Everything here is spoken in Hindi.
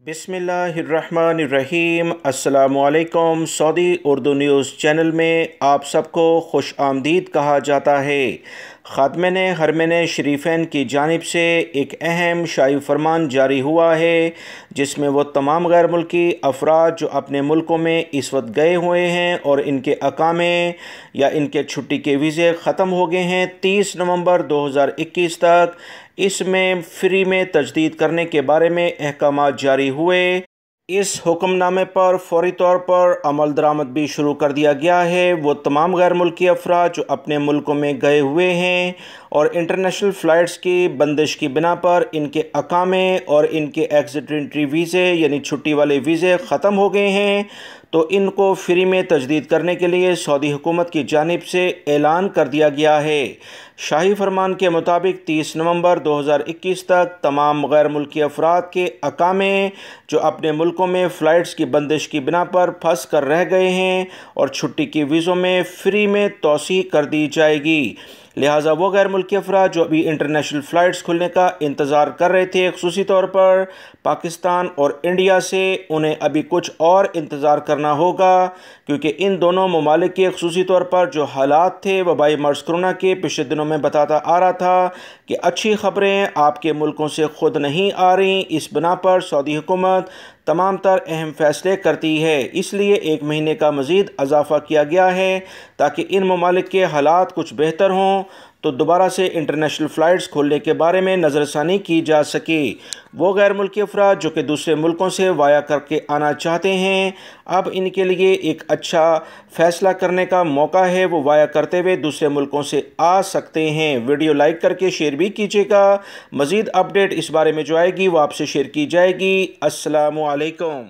बिस्मिल्लाहिर्रहमानिर्रहीम। अस्सलामुअलैकुम। सऊदी उर्दू न्यूज़ चैनल में आप सबको खुश आमदीद कहा जाता है। ख़ातमीन हरमैन शरीफ़ैन की जानिब से एक अहम शाही फरमान जारी हुआ है, जिसमें वो तमाम गैर मुल्की अफराद जो अपने मुल्कों में इस वक्त गए हुए हैं और इनके अकामे या इनके छुट्टी के वीज़े ख़त्म हो गए हैं 30 नवंबर 2021 तक, इसमें फ़्री में तजदीद करने के बारे में अहकामात जारी हुए। इस हुक्मनामे पर फ़ौरी तौर पर अमल दरामद भी शुरू कर दिया गया है। वो तमाम गैर मुल्की अफराद जो अपने मुल्कों में गए हुए हैं और इंटरनेशनल फ़्लाइट्स की बंदिश की बिना पर इनके अकामे और इनके एग्ज़िट एंट्री वीज़े यानी छुट्टी वाले वीज़े ख़त्म हो गए हैं, तो इनको फ्री में तजदीद करने के लिए सऊदी हुकूमत की जानिब से ऐलान कर दिया गया है। शाही फरमान के मुताबिक 30 नवंबर 2021 तक तमाम गैर मुल्की अफराद के अकामे जो अपने मुल्कों में फ़्लाइट्स की बंदिश की बिना पर फंस कर रह गए हैं और छुट्टी की वीज़ों में फ़्री में तोसी कर दी जाएगी। लिहाजा वो गैर मुल्की अफराद जो अभी इंटरनेशनल फ़्लाइट्स खुलने का इंतज़ार कर रहे थे ख़ुसूसी तौर पर पाकिस्तान और इंडिया से, उन्हें अभी कुछ और इंतज़ार करना होगा, क्योंकि इन दोनों ममालिक के ख़ुसूसी तौर पर जो हालात थे वबाई मर्ज़ कोरोना के पिछले दिनों में बताता आ रहा था कि अच्छी ख़बरें आपके मुल्कों से ख़ुद नहीं आ रही। इस बिना पर सऊदी हुकूमत तमाम तर अहम फ़ैसले करती है, इसलिए 1 महीने का मज़ीद इजाफ़ा किया गया है ताकि इन ममालिक के हालात कुछ बेहतर हों, तो दोबारा से इंटरनेशनल फ़्लाइट्स खोलने के बारे में नज़रसानी की जा सके। वो गैर मुल्की अफराद जो कि दूसरे मुल्कों से वाया करके आना चाहते हैं, अब इनके लिए एक अच्छा फ़ैसला करने का मौका है, वो वाया करते हुए दूसरे मुल्कों से आ सकते हैं। वीडियो लाइक करके शेयर भी कीजिएगा। मज़ीद अपडेट इस बारे में जो आएगी वो आपसे शेयर की जाएगी। अस्सलामु अलैकुम।